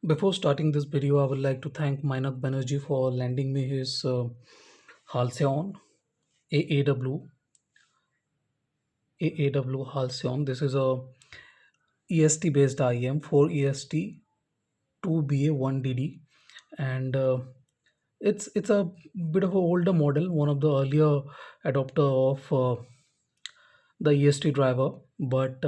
Before starting this video, I would like to thank Mainak Banerjee for lending me his Halcyon AAW AAW Halcyon. This is a EST based IEM, 4 EST, 2 BA, 1 DD, and it's a bit of an older model, one of the earlier adopter of the EST driver, but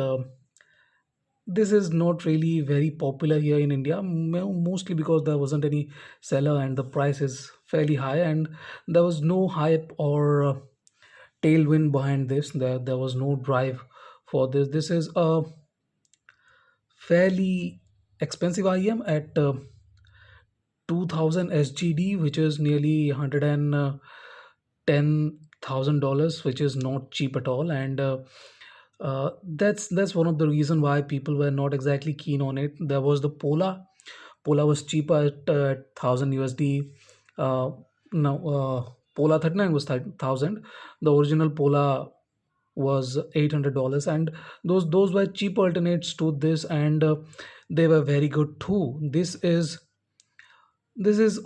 this is not really very popular here in India, mostly because there wasn't any seller and the price is fairly high, and there was no hype or tailwind behind this. There was no drive for this. This is a fairly expensive IEM at 2000 SGD, which is nearly $110,000, which is not cheap at all. And that's one of the reason why people were not exactly keen on it. There was the Pola was cheaper at 1000 USD. Now Pola 39 was 1000. The original Pola was $800, and those were cheap alternates to this, and they were very good too. This is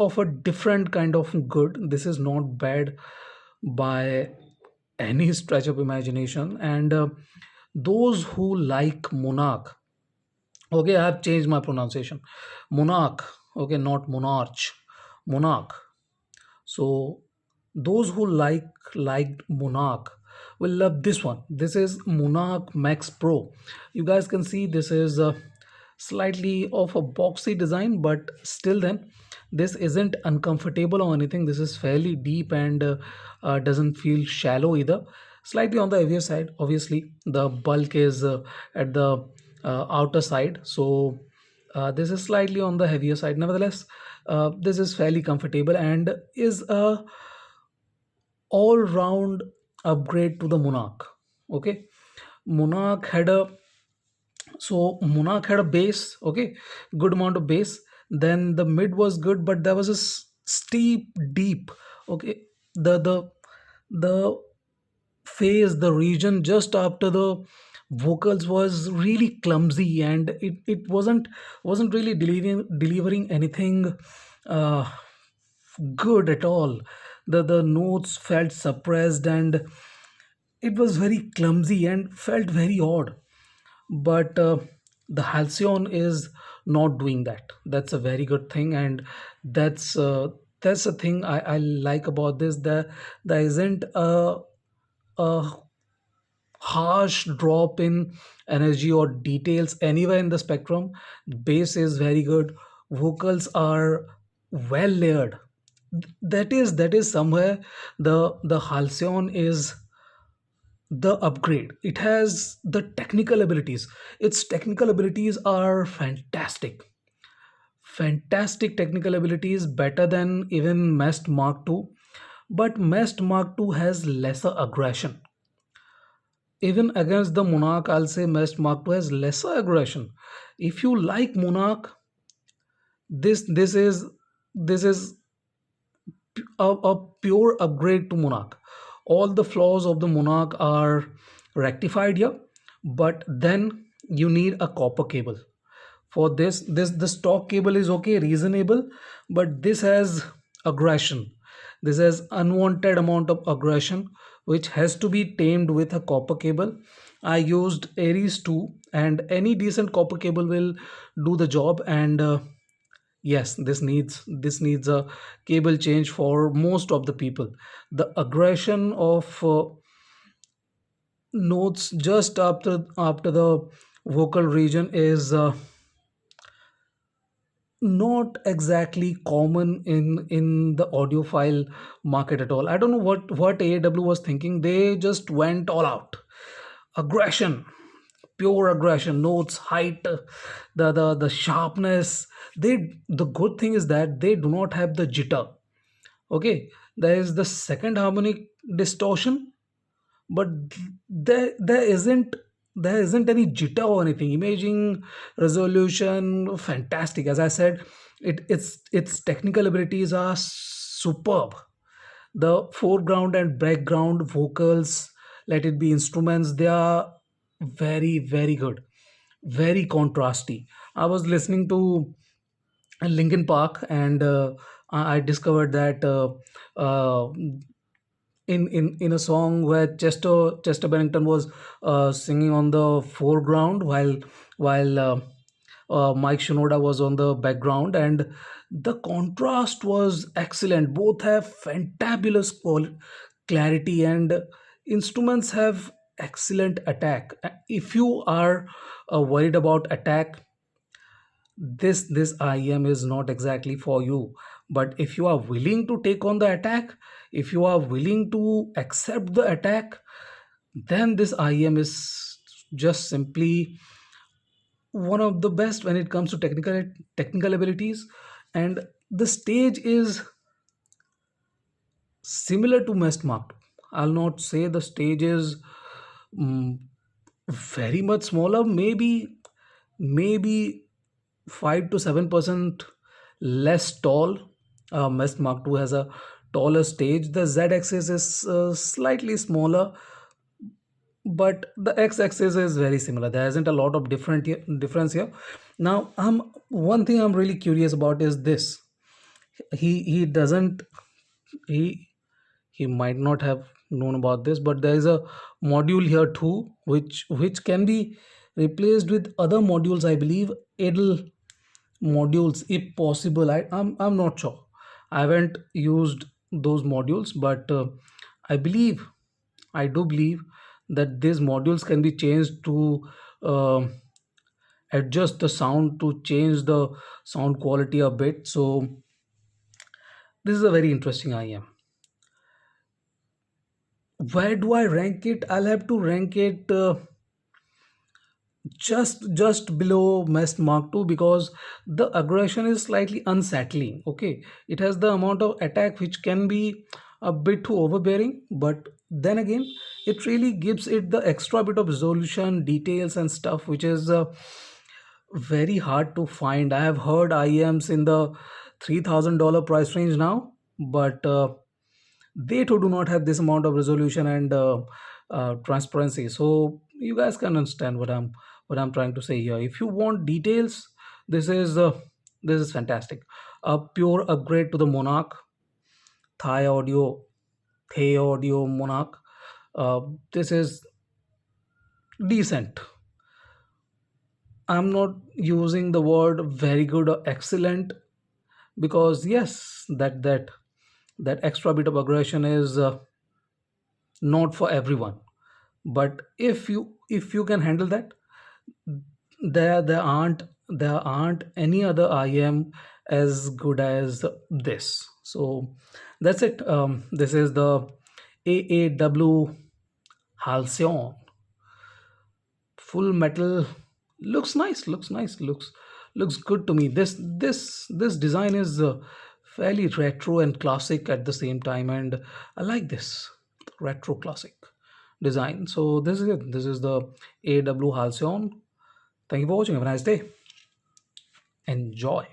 of a different kind of good. This is not bad by any stretch of imagination. And those who like Monarch, okay, I have changed my pronunciation. Monarch, okay, not Monarch, Monarch. So those who liked Monarch will love this one. This is Monarch Max Pro. You guys can see this is slightly of a boxy design, but still then this isn't uncomfortable or anything. This is fairly deep and doesn't feel shallow either. Slightly on the heavier side. Obviously, the bulk is at the outer side, so this is slightly on the heavier side. Nevertheless, this is fairly comfortable and is a all round upgrade to the Monarch. Okay, Monarch had a Monarch had a base, okay, good amount of base. Then the mid was good, but there was a steep deep. Okay, the phase, the region just after the vocals was really clumsy, and it wasn't really delivering anything uh, good at all. The notes felt suppressed, and it was very clumsy and felt very odd. But the Halcyon is not doing that. That's a very good thing, and that's the thing I like about this. There isn't a harsh drop in energy or details anywhere in the spectrum. Bass is very good. Vocals are well layered. That is somewhere the Halcyon is the upgrade. It has the technical abilities. Its technical abilities are fantastic. Fantastic technical abilities, better than even Mest Mark II. But Mest Mark II has lesser aggression. Even against the Monarch, I'll say Mest Mark II has lesser aggression. If you like Monarch, this is a pure upgrade to Monarch. All the flaws of the Monarch are rectified here, but then you need a copper cable. For this the stock cable is okay, reasonable, but this has aggression. This has unwanted amount of aggression, which has to be tamed with a copper cable. I used Aries 2, and any decent copper cable will do the job. And yes, this needs a cable change for most of the people. The aggression of notes just after the vocal region is not exactly common in the audiophile market at all. I don't know what AAW was thinking. They just went all out. Aggression, pure aggression, notes, height, the sharpness. The good thing is that they do not have the jitter. Okay, there is the second harmonic distortion, but there isn't any jitter or anything. Imaging resolution fantastic. As I said, its technical abilities are superb. The foreground and background vocals, let it be instruments, they are very very good, very contrasty. I was listening to Linkin Park, and I discovered that uh, in a song where Chester Bennington was singing on the foreground, while Mike Shinoda was on the background, and the contrast was excellent. Both have fantabulous clarity, and instruments have excellent attack. If you are worried about attack, this IEM is not exactly for you. But if you are willing to take on the attack, if you are willing to accept the attack, then this IEM is just simply one of the best when it comes to technical abilities. And the stage is similar to Mest Mark. I'll not say the stage is mm, very much smaller, maybe 5 to 7% less tall. Mest Mark II has a taller stage. The Z axis is slightly smaller, but the X axis is very similar. There isn't a lot of difference here. Now, one thing I'm really curious about is this. He doesn't he he might not have known about this, but there is a module here too, which can be replaced with other modules, I believe. Idle modules if possible. I'm not sure. I haven't used those modules, but I do believe that these modules can be changed to adjust the sound, to change the sound quality a bit. So this is a very interesting IM. Where do I rank it? I'll have to rank it just below Mest Mark II, because the aggression is slightly unsettling. Okay, it has the amount of attack which can be a bit too overbearing, but then again, it really gives it the extra bit of resolution, details, and stuff, which is very hard to find. I have heard IEMs in the $3,000 price range now, but they too do not have this amount of resolution and transparency. So you guys can understand what I'm trying to say here. If you want details, this is uh, this is fantastic. A pure upgrade to the Monarch, Thai Audio, Thai Audio Monarch. This is decent. I'm not using the word very good or excellent, because yes, that extra bit of aggression is not for everyone. But if you can handle that, there aren't any other IM as good as this. So that's it. This is the AAW Halcyon full metal. Looks nice, looks good to me. This design is fairly retro and classic at the same time, and I like this retro classic design. So this is it. This is the AW Halcyon. Thank you for watching. Have a nice day. Enjoy.